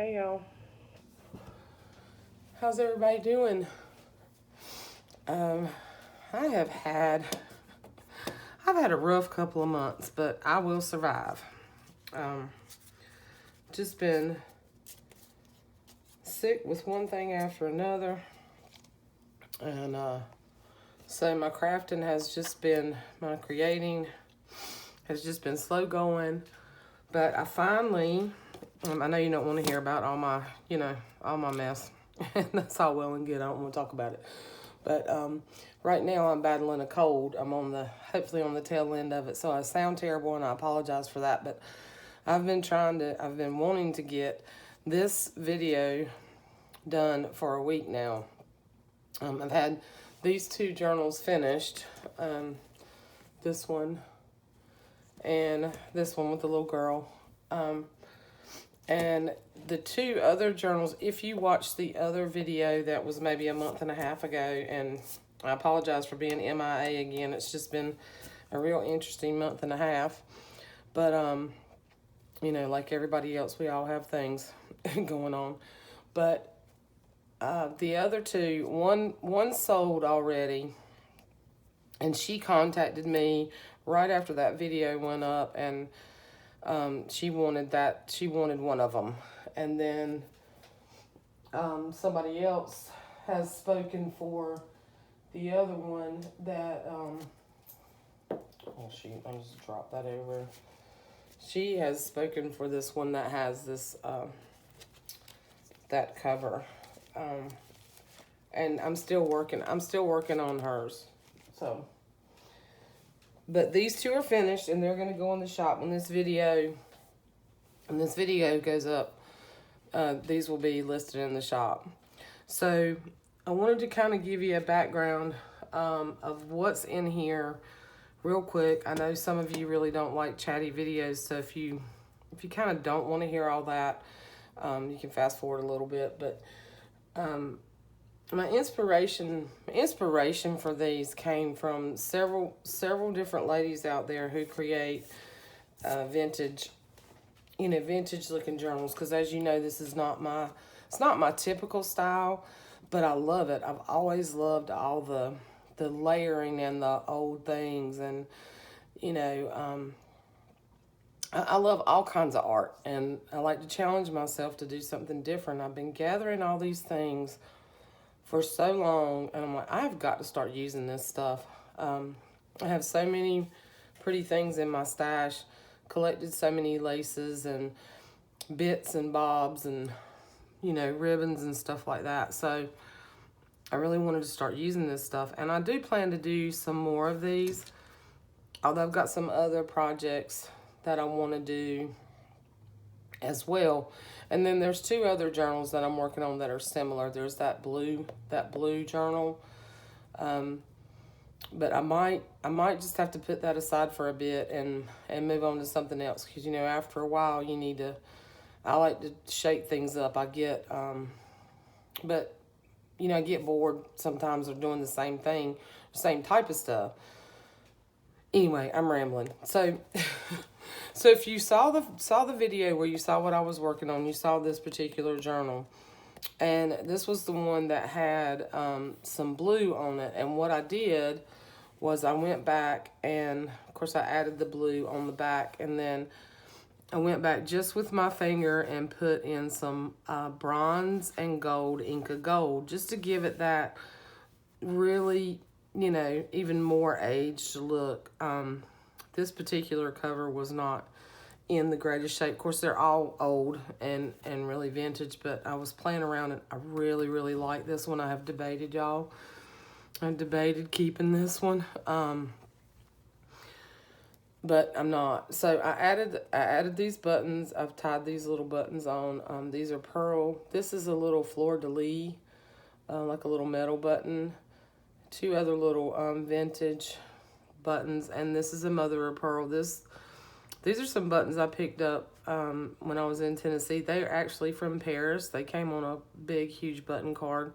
Hey y'all, how's everybody doing? Um, I have had I've had a rough couple of months, but I will survive. Um, just been sick with one thing after another, and so my crafting has just been my creating has just been slow going. But I finally, I know you don't want to hear about all my all my mess. And that's all well and good. I don't want to talk about it. But right now I'm battling a cold. I'm hopefully on the tail end of it. So I sound terrible and I apologize for that. But I've been wanting to get this video done for a week now. I've had these two journals finished. This one and this one with the little girl. And the two other journals, if you watched the other video that was maybe a month and a half ago, and I apologize for being MIA again, it's just been a real interesting month and a half. But, like everybody else, we all have things going on. But the other two, one sold already, and she contacted me right after that video went up, and she wanted one of them. And then somebody else has spoken for the other one that oh shoot, I just dropped that over. She has spoken for this one that has this that cover. And I'm still working on hers. So but these two are finished, and they're going to go in the shop when this video goes up. These will be listed in the shop. So I wanted to kind of give you a background of what's in here real quick. I know some of you really don't like chatty videos, so if you kind of don't want to hear all that, you can fast forward a little bit. But my inspiration for these came from several different ladies out there who create vintage looking journals. Because as you know, this is not my typical style, but I love it. I've always loved all the layering and the old things, and I love all kinds of art, and I like to challenge myself to do something different. I've been gathering all these things for so long, and I'm like, I've got to start using this stuff. I have so many pretty things in my stash, collected so many laces and bits and bobs and, ribbons and stuff like that. So I really wanted to start using this stuff, and I do plan to do some more of these, although I've got some other projects that I want to do as well. And then there's two other journals that I'm working on that are similar. There's that blue journal. But I might just have to put that aside for a bit and move on to something else. Because, after a while, I like to shake things up. I get bored sometimes of doing the same thing, same type of stuff. Anyway, I'm rambling. So so if you saw the video where you saw what I was working on, you saw this particular journal. And this was the one that had some blue on it. And what I did was I went back, and of course I added the blue on the back, and then I went back just with my finger and put in some bronze and gold, Inca gold, just to give it that really, even more aged look. This particular cover was not in the greatest shape. Of course, they're all old and really vintage, but I was playing around, and I really, really like this one. I have debated, y'all. I debated keeping this one, but I'm not. So I added these buttons. I've tied these little buttons on. These are pearl. This is a little fleur-de-lis, like a little metal button. Two other little vintage buttons, and this is a mother of pearl. These are some buttons I picked up when I was in Tennessee. They are actually from Paris. They came on a big, huge button card.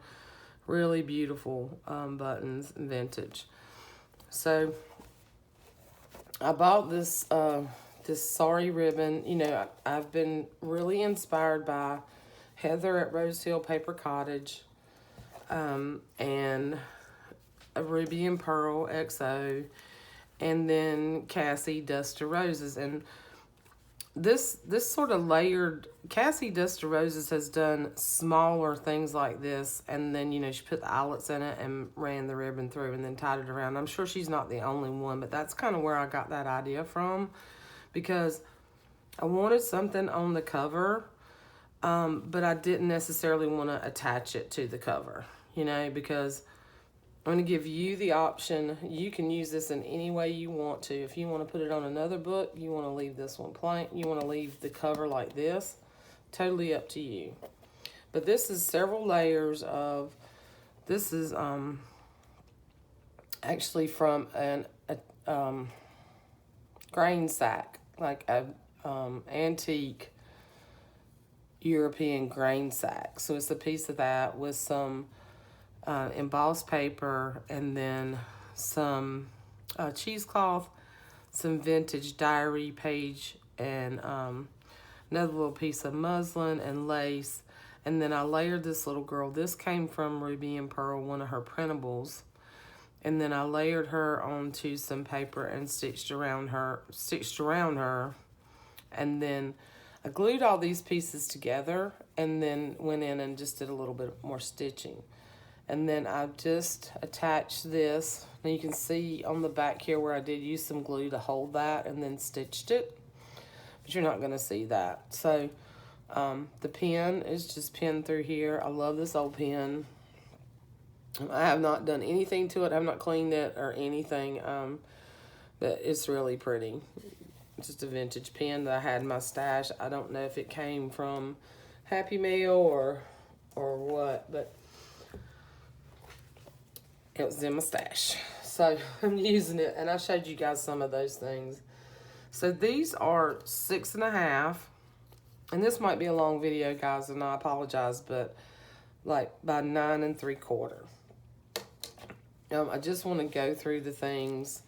Really beautiful buttons, vintage. So I bought this sari ribbon. I've been really inspired by Heather at Rosehill Paper Cottage, and a Ruby and Pearl XO, and then Cassie Dust to Roses. And this sort of layered, Cassie Dust to Roses has done smaller things like this, and then, you know, she put the eyelets in it and ran the ribbon through and then tied it around. I'm sure she's not the only one, but that's kind of where I got that idea from, because I wanted something on the cover, but I didn't necessarily want to attach it to the cover, you know, because I'm going to give you the option. You can use this in any way you want to. If you want to put it on another book, you want to leave this one plain, you want to leave the cover like this, totally up to you. But this is several layers of, this is actually from a grain sack, like a antique European grain sack. So it's a piece of that with some embossed paper, and then some cheesecloth, some vintage diary page, and another little piece of muslin and lace. And then I layered this little girl. This came from Ruby and Pearl, one of her printables. And then I layered her onto some paper and stitched around her. And then I glued all these pieces together, and then went in and just did a little bit more stitching. And then I just attached this. Now you can see on the back here where I did use some glue to hold that, and then stitched it. But you're not going to see that. So the pen is just pinned through here. I love this old pen. I have not done anything to it. I have not cleaned it or anything. But it's really pretty. It's just a vintage pen that I had in my stash. I don't know if it came from Happy Meal or what, but it was in my stash. So I'm using it, and I showed you guys some of those things. So these are 6.5, and this might be a long video, guys, and I apologize, but like by 9 3/4. I just want to go through the things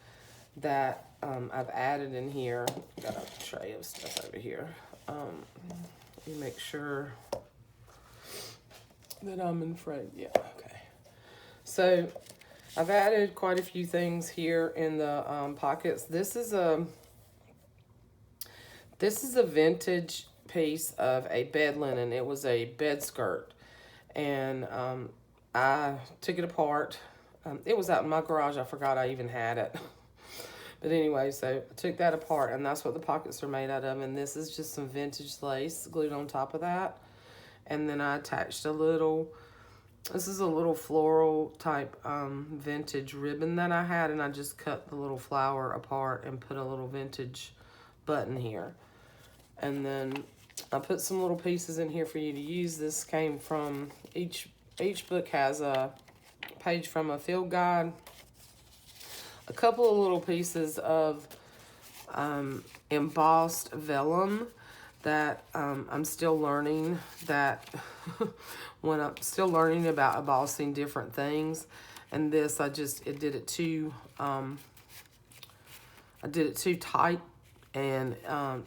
that I've added in here. Got a tray of stuff over here. Let me make sure that I'm in frame. Yeah, okay. So I've added quite a few things here in the pockets. This is a vintage piece of a bed linen. It was a bed skirt, and I took it apart. It was out in my garage. I forgot I even had it. But anyway, so I took that apart, and that's what the pockets are made out of. And this is just some vintage lace glued on top of that. And then I attached a little, this is a little floral type vintage ribbon that I had, and I just cut the little flower apart and put a little vintage button here. And then I put some little pieces in here for you to use. This came from, each book has a page from a field guide, a couple of little pieces of embossed vellum that I'm still learning that when I'm still learning about embossing different things. And this, I did it too tight, and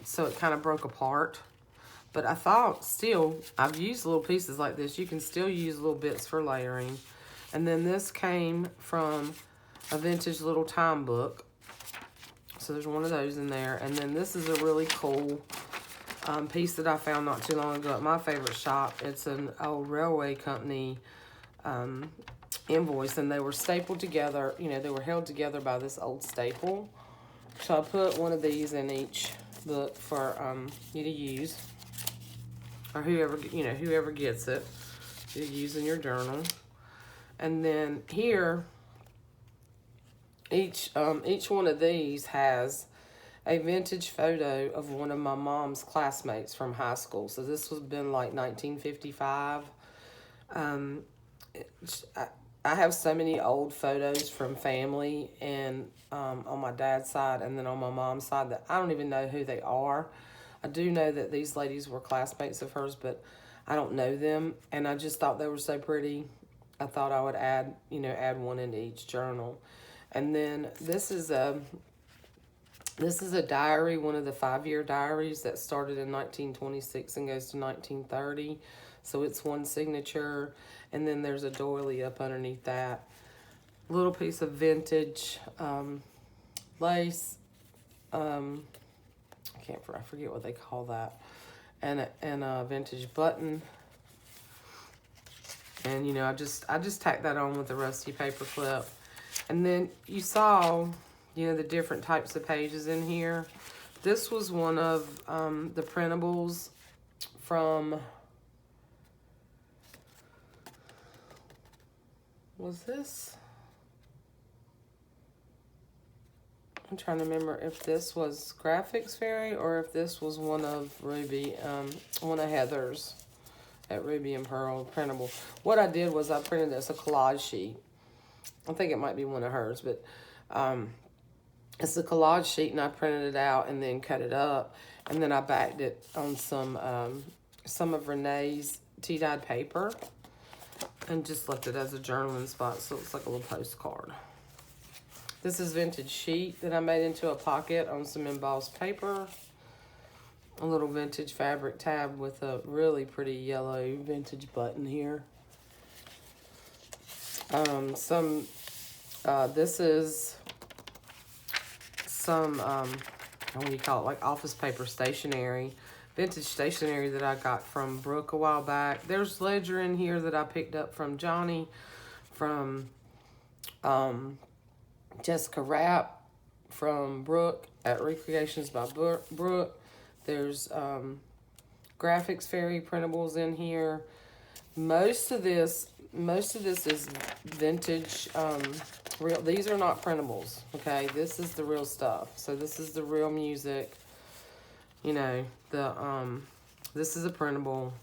so it kind of broke apart. But I thought still, I've used little pieces like this. You can still use little bits for layering. And then this came from a vintage little time book. So there's one of those in there. And then this is a really cool piece that I found not too long ago at my favorite shop. It's an old railway company invoice, and they were stapled together. You know, they were held together by this old staple. So I put one of these in each book for you to use, or whoever gets it, you use in your journal. And then here, each one of these has a vintage photo of one of my mom's classmates from high school. So this was been like 1955. I have so many old photos from family, and on my dad's side, and then on my mom's side, that I don't even know who they are. I do know that these ladies were classmates of hers, but I don't know them, and I just thought they were so pretty. I thought I would add one into each journal. And then this is a This is a diary, one of the 5-year diaries that started in 1926 and goes to 1930. So it's one signature. And then there's a doily up underneath that. Little piece of vintage lace. I forget what they call that. And a vintage button. And you know, I just tacked that on with a rusty paper clip. And then you saw, you know, the different types of pages in here. This was one of the printables from, was this? I'm trying to remember if this was Graphics Fairy or if this was one of Ruby, one of Heather's at Ruby and Pearl printable. What I did was I printed this a collage sheet. I think it might be one of hers, but it's a collage sheet, and I printed it out and then cut it up, and then I backed it on some of Renee's tea-dyed paper and just left it as a journaling spot, so it's like a little postcard. This is vintage sheet that I made into a pocket on some embossed paper. A little vintage fabric tab with a really pretty yellow vintage button here. This is some, what do you call it, like office paper stationery, vintage stationery that I got from Brooke a while back. There's ledger in here that I picked up from Johnny, from Jessica Rapp, from Brooke at Recreations by Brooke. There's Graphics Fairy printables in here. Most of this is vintage. Real. These are not printables. Okay, this is the real stuff. So this is the real music. You know, this is a printable.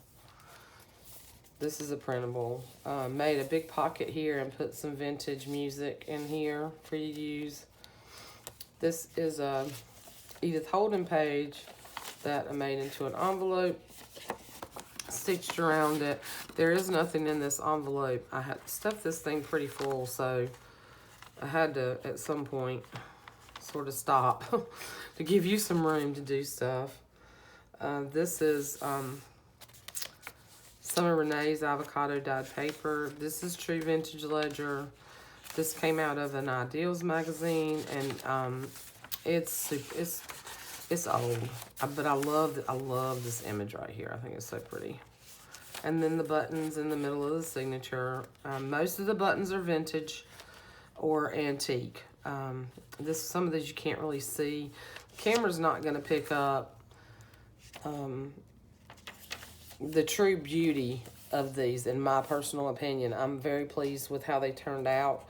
This is a printable. Made a big pocket here and put some vintage music in here for you to use. This is a Edith Holden page that I made into an envelope, stitched around it. There is nothing in this envelope. I had stuffed this thing pretty full, so I had to, at some point, sort of stop to give you some room to do stuff. This is some of Renee's avocado dyed paper. This is True Vintage Ledger. This came out of an Ideals magazine, and it's old, but I love this image right here. I think it's so pretty. And then the buttons in the middle of the signature. Most of the buttons are vintage or antique. Some of these you can't really see. The camera's not going to pick up the true beauty of these, in my personal opinion. I'm very pleased with how they turned out.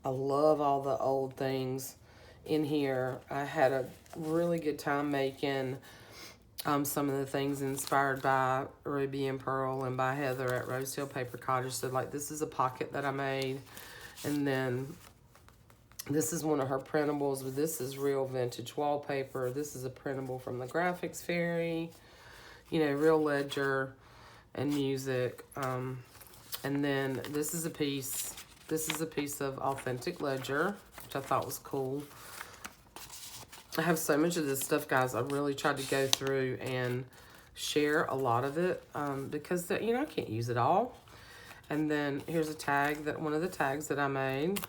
I love all the old things in here. I had a really good time making some of the things inspired by Ruby and Pearl and by Heather at Rosehill Paper Cottage. So like, this is a pocket that I made, and then this is one of her printables, but this is real vintage wallpaper. This is a printable from the Graphics Fairy, you know, real ledger and music. And then this is a piece of authentic ledger, which I thought was cool. I have so much of this stuff, guys. I really tried to go through and share a lot of it because, you know, I can't use it all. And then here's a tag, one of the tags that I made.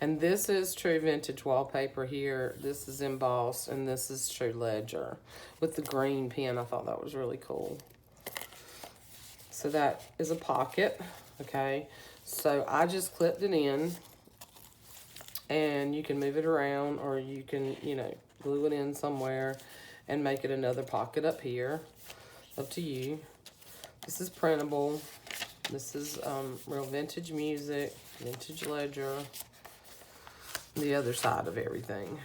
And this is true vintage wallpaper here. This is embossed, and this is true ledger with the green pen. I thought that was really cool. So that is a pocket, okay? So I just clipped it in, and you can move it around, or you can, you know, glue it in somewhere and make it another pocket up here. Up to you. This is printable. This is real vintage music, vintage ledger. The other side of everything.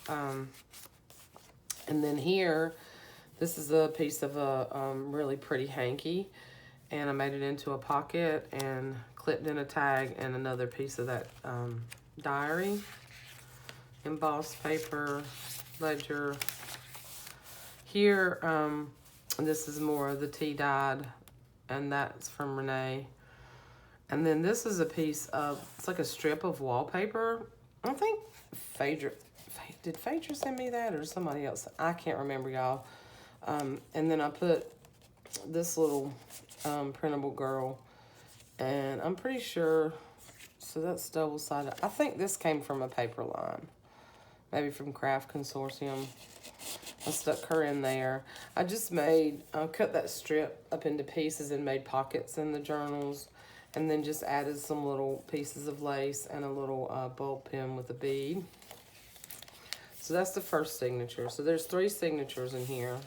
And then here, this is a piece of a really pretty hanky, and I made it into a pocket and clipped in a tag and another piece of that diary. Embossed paper, ledger. Here, this is more of the tea dyed, and that's from Renee. And then this is a piece of, it's like a strip of wallpaper. I think Phaedra did Phaedra send me that or somebody else? I can't remember, y'all. And then I put this little printable girl, and I'm pretty sure, so that's double-sided. I think this came from a paper line, maybe from Craft Consortium. I stuck her in there. I just cut that strip up into pieces and made pockets in the journals, and then just added some little pieces of lace and a little bulb pin with a bead. So that's the first signature. So there's 3 signatures in here.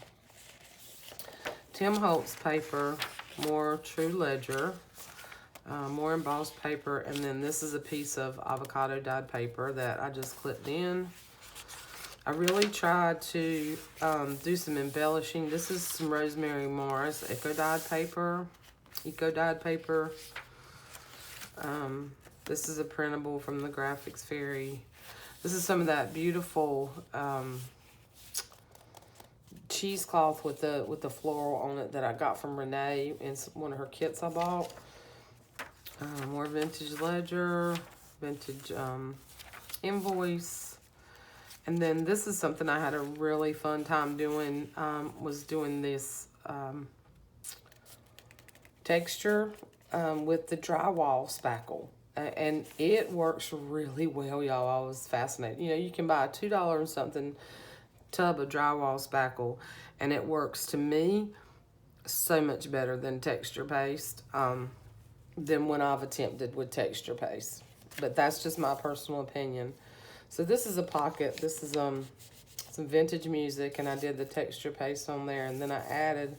Tim Holtz paper, more True Ledger, more embossed paper, and then this is a piece of avocado dyed paper that I just clipped in. I really tried to do some embellishing. This is some Rosemary Morris eco-dyed paper. This is a printable from the Graphics Fairy. This is some of that beautiful cheesecloth with the floral on it that I got from Renee in one of her kits I bought. More vintage ledger, vintage invoice. And then this is something I had a really fun time doing, was doing this texture with the drywall spackle. And it works really well, y'all. I was fascinated. You know, you can buy a $2 and something tub of drywall spackle, and it works, to me, so much better than texture paste, than when I've attempted with texture paste. But that's just my personal opinion. So this is a pocket. This is some vintage music, and I did the texture paste on there, and then I added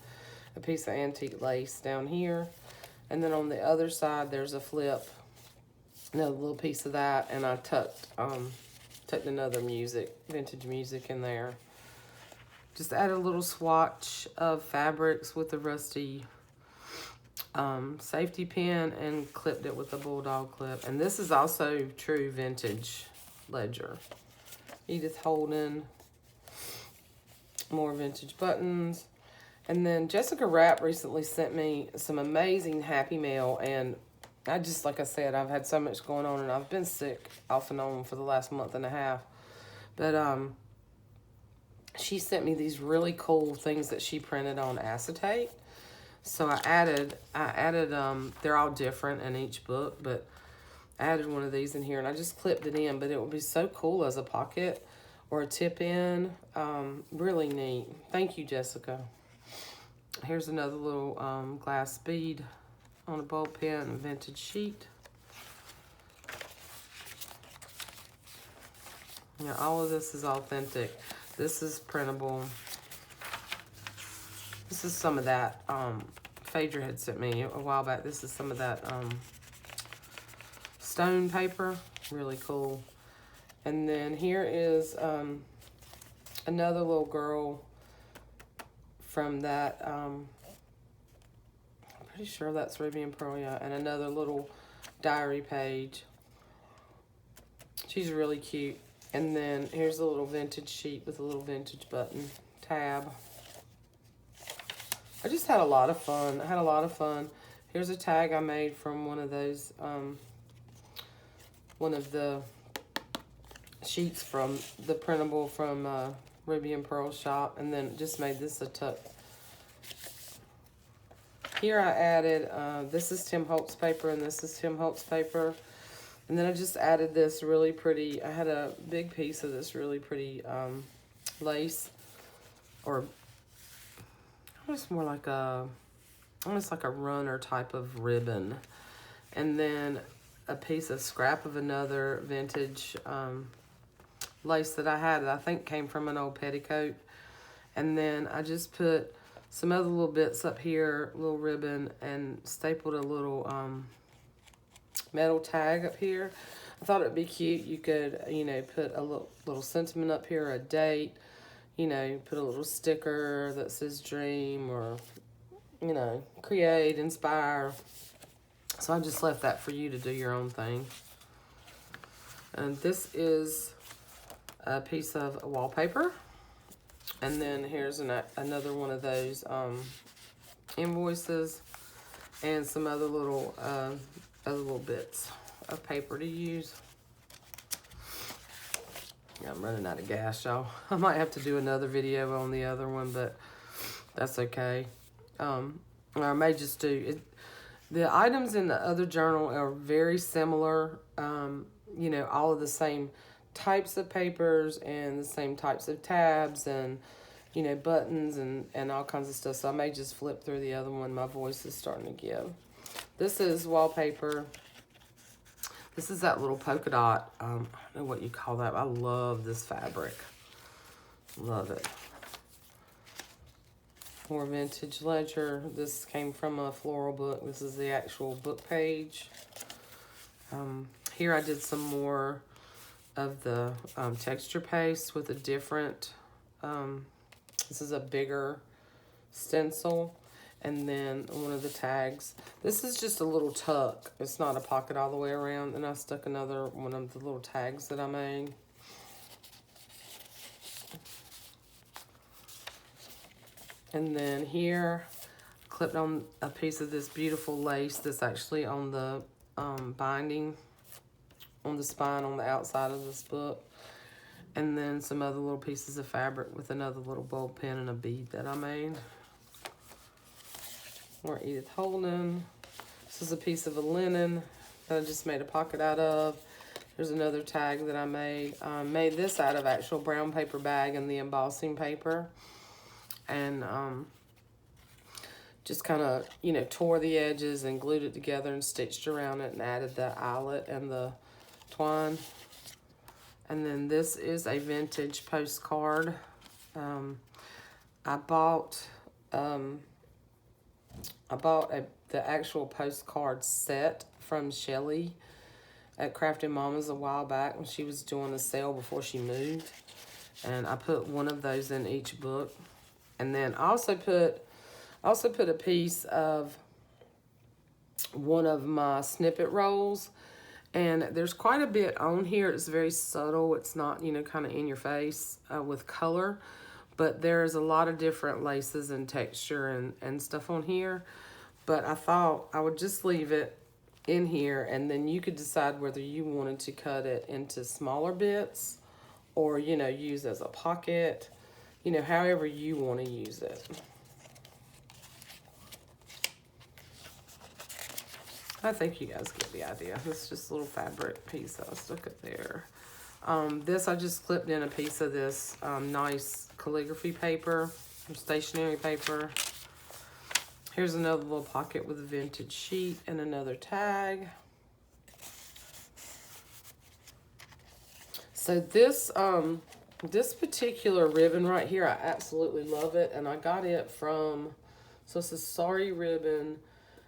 a piece of antique lace down here, and then on the other side there's a flip, another little piece of that, and I tucked another vintage music in there. Just added a little swatch of fabrics with a rusty safety pin and clipped it with a bulldog clip. And this is also true vintage ledger. Edith Holden, more vintage buttons. And then Jessica Rapp recently sent me some amazing Happy Mail, and I just, like I said, I've had so much going on, and I've been sick off and on for the last month and a half. But she sent me these really cool things that she printed on acetate. So I added, they're all different in each book, but I added one of these in here, and I just clipped it in, but it would be so cool as a pocket or a tip-in. Really neat. Thank you, Jessica. Here's another little glass bead on a bulb pen and vintage sheet. Yeah, all of this is authentic. This is printable. This is some of that Phaedra had sent me a while back. This is some of that stone paper. Really cool. And then here is another little girl from that, I'm pretty sure that's Ruby and Pearl, yeah, and another little diary page. She's really cute. And then here's a little vintage sheet with a little vintage button tab. I just had a lot of fun. I had a lot of fun. Here's a tag I made from one of those, one of the sheets from the printable from Ruby and Pearl shop, and then just made this a tuck. Here I added, this is Tim Holtz paper, and this is Tim Holtz paper. And then I just added this really pretty, I had a big piece of this really pretty lace, or almost more like almost like a runner type of ribbon. And then a piece of scrap of another vintage lace that I had that I think came from an old petticoat. And then I just put some other little bits up here, little ribbon, and stapled a little metal tag up here. I thought it'd be cute. You could, you know, put a little sentiment up here, a date, you know, put a little sticker that says dream, or, you know, create, inspire. So I just left that for you to do your own thing. And this is a piece of wallpaper. And then here's another one of those invoices and some other little bits of paper to use. Yeah, I'm running out of gas, y'all. I might have to do another video on the other one, but that's okay. Or I may just do it. The items in the other journal are very similar. You know, all of the same types of papers and the same types of tabs and, you know, buttons and all kinds of stuff. So I may just flip through the other one. My voice is starting to give. This is Wallpaper. This is that little polka dot. I don't know what you call that. I love this fabric. Love it. More vintage ledger. This came from a floral book. This is the actual book page. Here I did some more of the texture paste with a different, this is a bigger stencil. And then one of the tags. This is just a little tuck. It's not a pocket all the way around. And I stuck another one of the little tags that I made. And then here, clipped on a piece of this beautiful lace that's actually on the binding, on the spine on the outside of this book. And then some other little pieces of fabric with another little bulb pin and a bead that I made. More Edith Holden. This is a piece of a linen that I just made a pocket out of. There's another tag that I made. Made this out of actual brown paper bag and the embossing paper. And just kind of, you know, tore the edges and glued it together and stitched around it and added the eyelet and the twine. And then this is a vintage postcard. I bought the actual postcard set from Shelly at Crafty Mama's a while back when she was doing a sale before she moved. And I put one of those in each book. And then I also put a piece of one of my snippet rolls. And there's quite a bit on here. It's very subtle. It's not, you know, kind of in your face with color. But there's a lot of different laces and texture and stuff on here. But I thought I would just leave it in here, and then you could decide whether you wanted to cut it into smaller bits or, you know, use as a pocket, you know, however you want to use it. I think you guys get the idea. It's just a little fabric piece that I stuck it there. This, I just clipped in a piece of this nice calligraphy paper, stationery paper. Here's another little pocket with a vintage sheet and another tag. So this this particular ribbon right here, I absolutely love it. And I got it from, so it's a Sorry ribbon.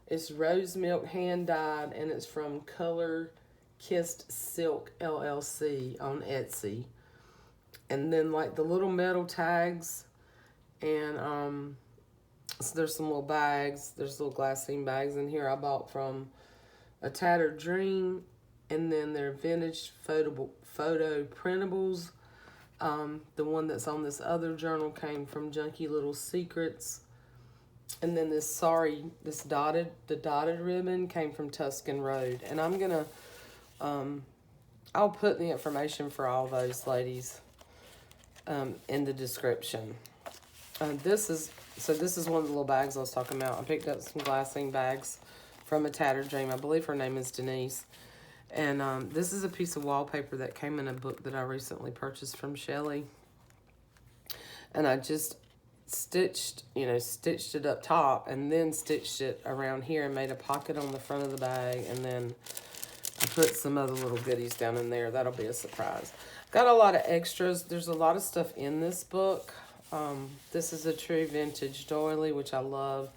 It's rose milk hand dyed, and it's from Color Kissed Silk LLC on Etsy. And then like the little metal tags, and so there's some little bags. There's little glassine bags in here I bought from A Tattered Dream. And then they're vintage photo printables. The one that's on this other journal came from Junky Little Secrets. And then the dotted ribbon came from Tuscan Road. And I'm gonna, I'll put the information for all those ladies in the description. This is one of the little bags I was talking about. I picked up some glassine bags from A Tattered Dream. I believe her name is Denise. And this is a piece of wallpaper that came in a book that I recently purchased from Shelly. And I just stitched it up top and then stitched it around here and made a pocket on the front of the bag. And then I put some other little goodies down in there. That'll be a surprise. Got a lot of extras. There's a lot of stuff in this book. This is a true vintage doily, which I love.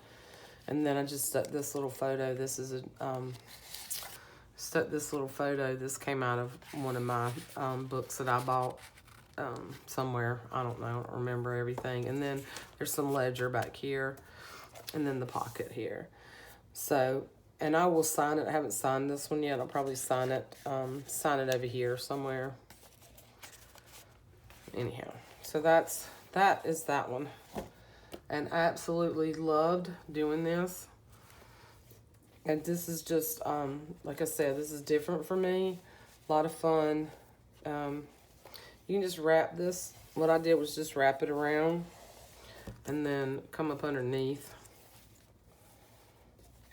And then I just stuck this little photo. This is this little photo. This came out of one of my books that I bought somewhere. I don't know. I don't remember everything. And then there's some ledger back here. And then the pocket here. So, and I will sign it. I haven't signed this one yet. I'll probably sign it over here somewhere. Anyhow, so that is that one. And I absolutely loved doing this. And this is just, like I said, this is different for me. A lot of fun. You You can just wrap this. What I did was just wrap it around and then come up underneath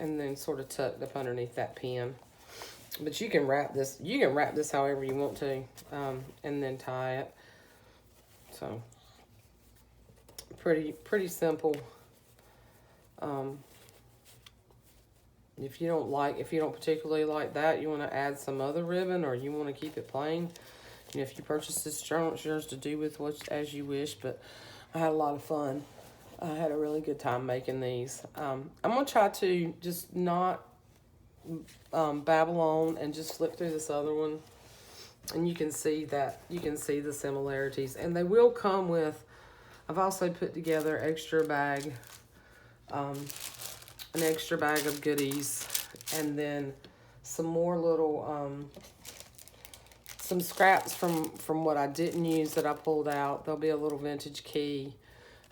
and then sort of tucked up underneath that pin. But you can wrap this. You can wrap this however you want to, and then tie it. So pretty simple. If you don't particularly like that, you want to add some other ribbon, or you want to keep it plain. You know, if you purchase this journal, it's yours to do with as you wish. But I had a lot of fun. I had a really good time making these. I'm gonna try to just not babble on and just flip through this other one, and you can see the similarities, and they will come with. I've also put together an extra bag of goodies, and then some more little some scraps from what I didn't use that I pulled out. There'll be a little vintage key,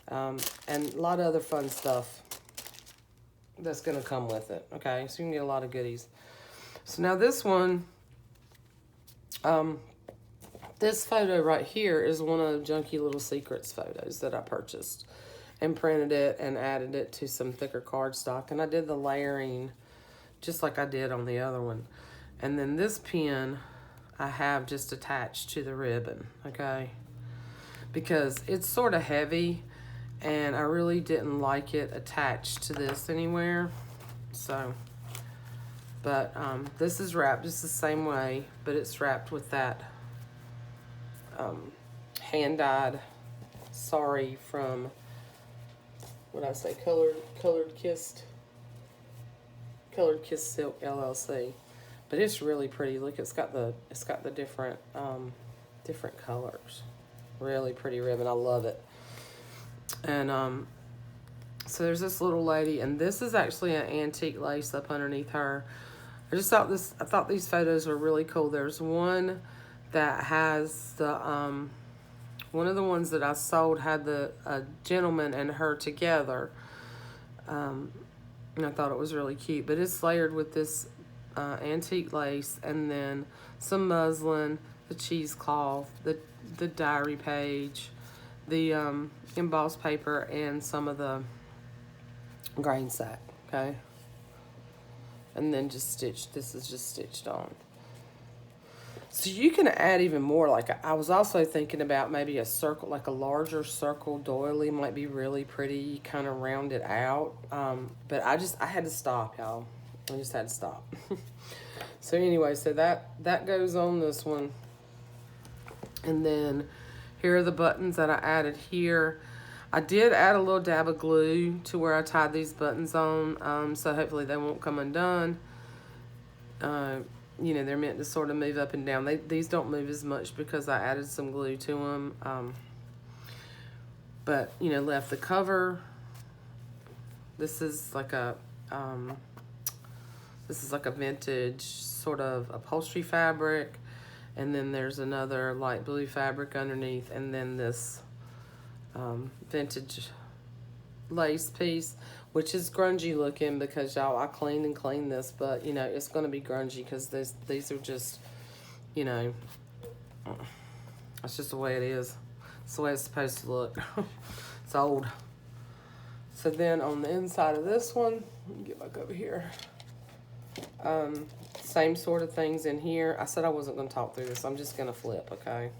and a lot of other fun stuff that's going to come with it. Okay, so you can get a lot of goodies. So now this one, this photo right here is one of the Junky Little Secrets photos that I purchased and printed it and added it to some thicker cardstock. And I did the layering just like I did on the other one. And then this pin I have just attached to the ribbon, okay? Because it's sort of heavy and I really didn't like it attached to this anywhere. So, but this is wrapped just the same way, but it's wrapped with that hand-dyed sari from, what did I say, Colored Kissed Silk LLC. But it's really pretty. Look, it's got the different different colors. Really pretty ribbon. I love it. And so there's this little lady, and this is actually an antique lace up underneath her. I thought these photos were really cool. There's one that has the one of the ones that I sold had a gentleman and her together. And I thought it was really cute. But it's layered with this antique lace, and then some muslin, the cheesecloth, the diary page, the embossed paper, and some of the grain sack, okay? And then just stitched, this is just stitched on. So you can add even more. Like, I was also thinking about maybe a circle, like a larger circle doily might be really pretty, kind of round it out. But I had to stop, y'all. I just had to stop. So anyway, so that goes on this one. And then here are the buttons that I added here. I did add a little dab of glue to where I tied these buttons on, so hopefully they won't come undone. You know, they're meant to sort of move up and down. These don't move as much because I added some glue to them. But, you know, left the cover. This is like a vintage sort of upholstery fabric. And then there's another light blue fabric underneath. And then this vintage lace piece, which is grungy looking because, y'all, I cleaned this, but, you know, it's going to be grungy because these are just, you know, that's just the way it is. It's the way it's supposed to look. It's old. So then on the inside of this one, let me get back over here. Same sort of things in here. I said I wasn't going to talk through this. I'm just going to flip, okay?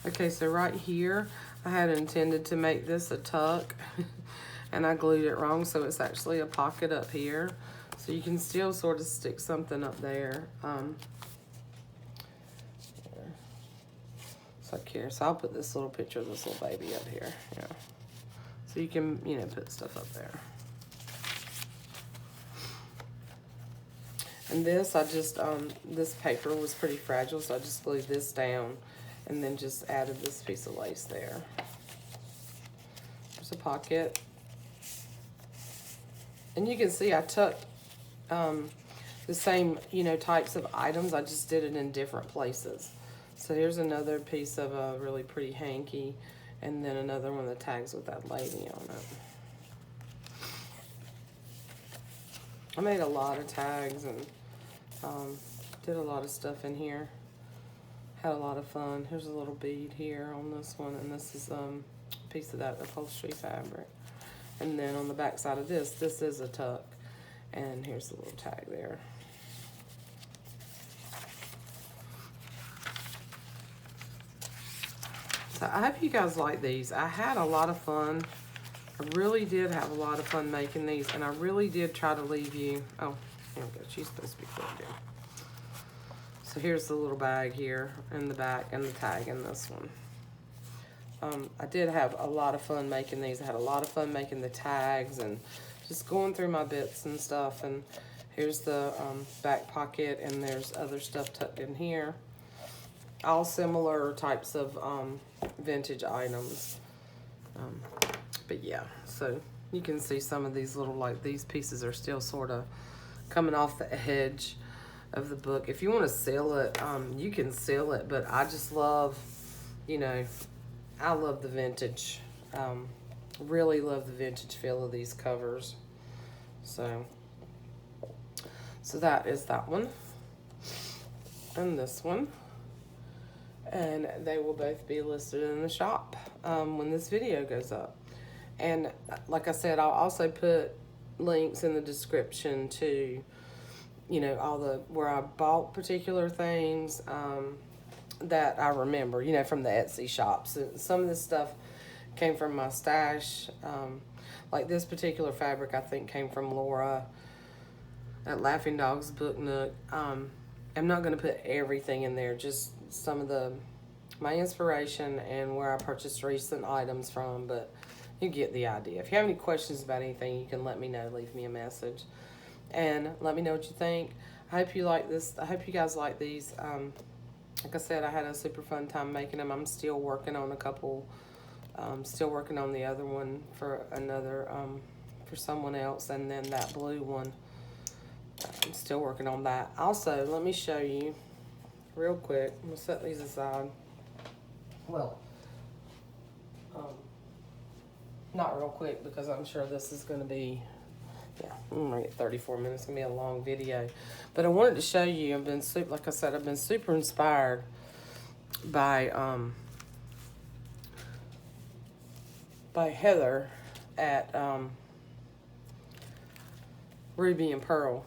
Okay, so right here, I had intended to make this a tuck, and I glued it wrong, so it's actually a pocket up here. So you can still sort of stick something up there. It's like here, so I'll put this little picture of this little baby up here, yeah. So you can, you know, put stuff up there. And this, I just, this paper was pretty fragile, so I just glued this down and then just added this piece of lace there. There's a pocket. And you can see I tucked the same, you know, types of items. I just did it in different places. So here's another piece of a really pretty hanky, and then another one that tags with that lady on it. I made a lot of tags and did a lot of stuff in here. Had a lot of fun. Here's a little bead here on this one, and this is a piece of that upholstery fabric. And then on the back side of this is a tuck, and here's the little tag there. So I hope you guys like these. I had a lot of fun. I really did have a lot of fun making these, and I really did try to leave you. Oh, here we go. She's supposed to be filled in. So here's the little bag here in the back and the tag in this one. I did have a lot of fun making these. I had a lot of fun making the tags and just going through my bits and stuff. And here's the back pocket, and there's other stuff tucked in here. All similar types of vintage items. But yeah, so you can see some of these little, like these pieces are still sort of coming off the edge of the book. If you want to seal it, you can seal it, but I just love, you know, I love the vintage, really love the vintage feel of these covers. So that is that one and this one, and they will both be listed in the shop when this video goes up. And like I said, I'll also put links in the description to, you know, all the where I bought particular things that I remember, you know, from the Etsy shops. Some of this stuff came from my stash. Like this particular fabric, I think came from Laura at Laughing Dog's Book Nook. I'm not going to put everything in there, just some of my inspiration and where I purchased recent items from, but you get the idea. If you have any questions about anything, you can let me know. Leave me a message and let me know what you think. I hope you like this. I hope you guys like these. Like I said, I had a super fun time making them. I'm still working on a couple. Still working on the other one for another, for someone else, and then that blue one. I'm still working on that. Also, let me show you real quick. I'm gonna set these aside. Well, not real quick, because I'm sure this is going to be, yeah, I'm gonna get 34 minutes. It's gonna be a long video, but I wanted to show you. I've been like I said, I've been super inspired by Heather at Ruby and Pearl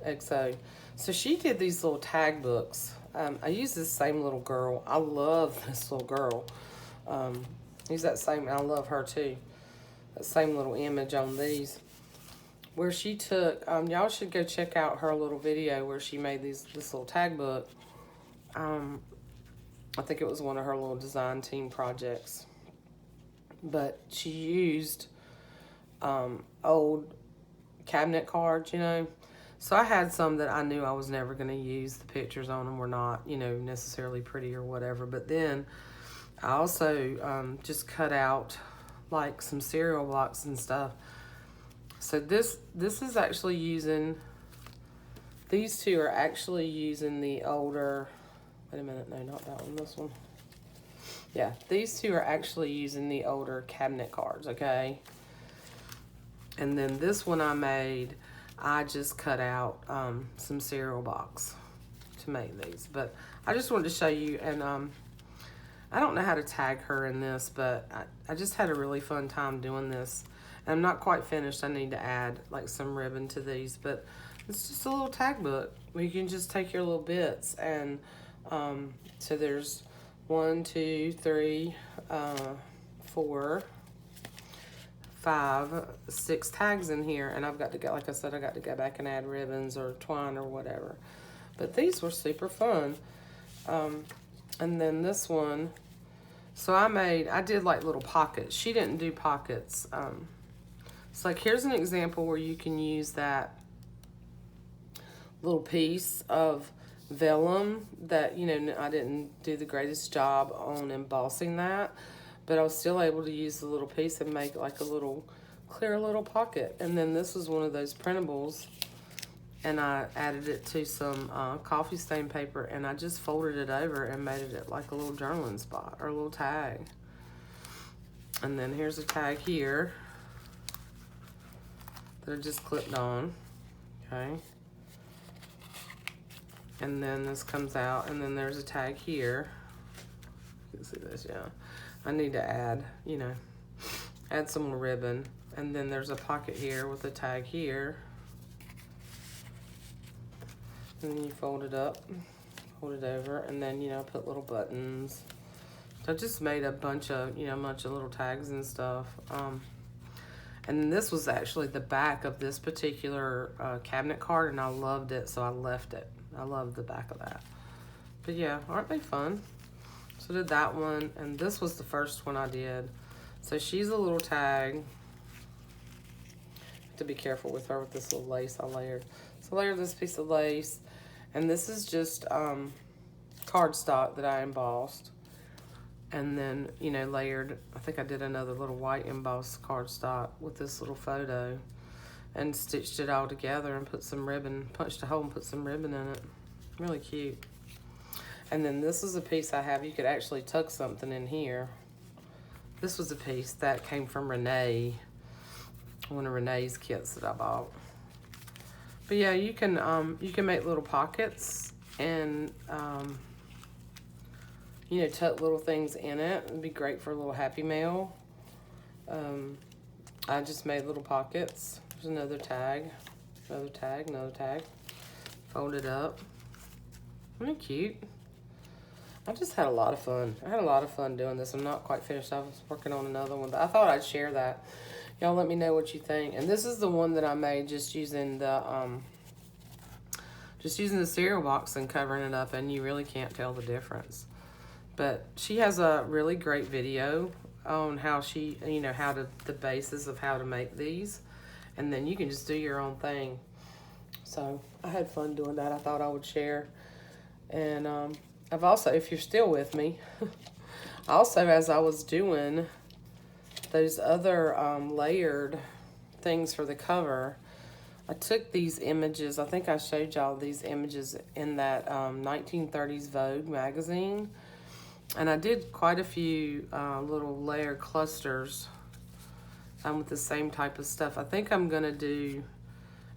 XO. So she did these little tag books. I use this same little girl. I love this little girl. Use that same. I love her too. That same little image on these. Where she took, y'all should go check out her little video where she made this little tag book. I think it was one of her little design team projects. But she used old cabinet cards, you know. So I had some that I knew I was never going to use. The pictures on them were not, you know, necessarily pretty or whatever. But then I also just cut out like some cereal blocks and stuff. So this is actually using, these two are actually using the older, wait a minute, no, not that one, this one. Yeah, these two are actually using the older cabinet cards, okay? And then this one I made, I just cut out some cereal box to make these. But I just wanted to show you, and I don't know how to tag her in this, but I just had a really fun time doing this. And I'm not quite finished. I need to add like some ribbon to these, but it's just a little tag book where you can just take your little bits. And so there's 1, 2, 3, 4, 5, 6 tags in here, and I've got to go, like I said, I got to go back and add ribbons or twine or whatever. But these were super fun. And then this one, so I did like little pockets. She didn't do pockets. It's like, here's an example where you can use that little piece of vellum that, you know, I didn't do the greatest job on embossing that, but I was still able to use the little piece and make like a little clear little pocket. And then this was one of those printables, and I added it to some coffee stain paper, and I just folded it over and made it like a little journaling spot or a little tag. And then here's a tag here that I just clipped on, okay? And then this comes out, and then there's a tag here. You can see this, yeah. I need to add, you know, add some ribbon. And then there's a pocket here with a tag here. And then you fold it up, fold it over, and then, you know, put little buttons. So I just made a bunch of, you know, little tags and stuff. And then this was actually the back of this particular cabinet card, and I loved it, so I left it. I love the back of that. But yeah, aren't they fun? So I did that one, and this was the first one I did. So she's a little tag. Have to be careful with her with this little lace I layered. So I layered this piece of lace, and this is just cardstock that I embossed. And then, you know, layered, I think I did another little white embossed cardstock with this little photo, and stitched it all together and put some ribbon, punched a hole and put some ribbon in it. Really cute. And then this is a piece I have. You could actually tuck something in here. This was a piece that came from Renee, one of Renee's kits that I bought. But yeah, you can make little pockets and you know, tuck little things in it. It'd be great for a little Happy Mail. I just made little pockets. There's another tag, another tag, another tag. Fold it up. Isn't it cute? I just had a lot of fun. I had a lot of fun doing this. I'm not quite finished. I was working on another one, but I thought I'd share that. Y'all let me know what you think. And this is the one that I made just using the cereal box and covering it up, and you really can't tell the difference. But she has a really great video on how she, you know, the basis of how to make these, and then you can just do your own thing. So I had fun doing that. I thought I would share. And I've also, if you're still with me, also as I was doing those other layered things for the cover, I took these images. I think I showed y'all these images in that 1930s Vogue magazine. And I did quite a few little layer clusters with the same type of stuff. I think I'm gonna do,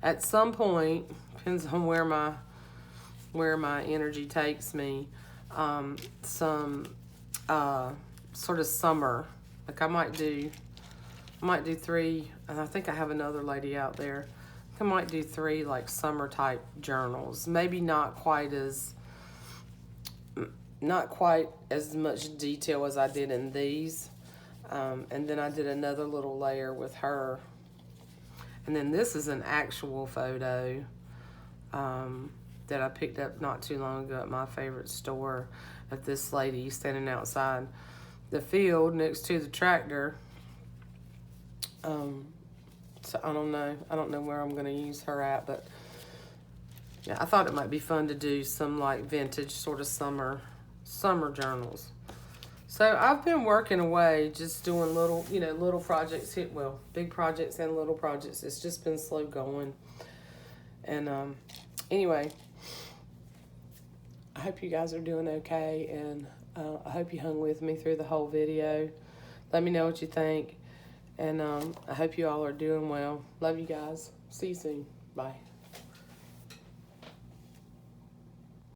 at some point, depends on where my energy takes me, some sort of summer. Like I might do 3, and I think I have another lady out there. I might do 3 like summer type journals. Maybe not quite as much detail as I did in these. And then I did another little layer with her. And then this is an actual photo that I picked up not too long ago at my favorite store, of this lady standing outside the field next to the tractor. So I don't know where I'm going to use her at, but yeah, I thought it might be fun to do some like vintage sort of summer journals. So I've been working away, just doing little, you know, little projects here. Well, big projects and little projects. It's just been slow going. And anyway, I hope you guys are doing okay, and I hope you hung with me through the whole video. Let me know what you think, and I hope you all are doing well. Love you guys. See you soon. Bye.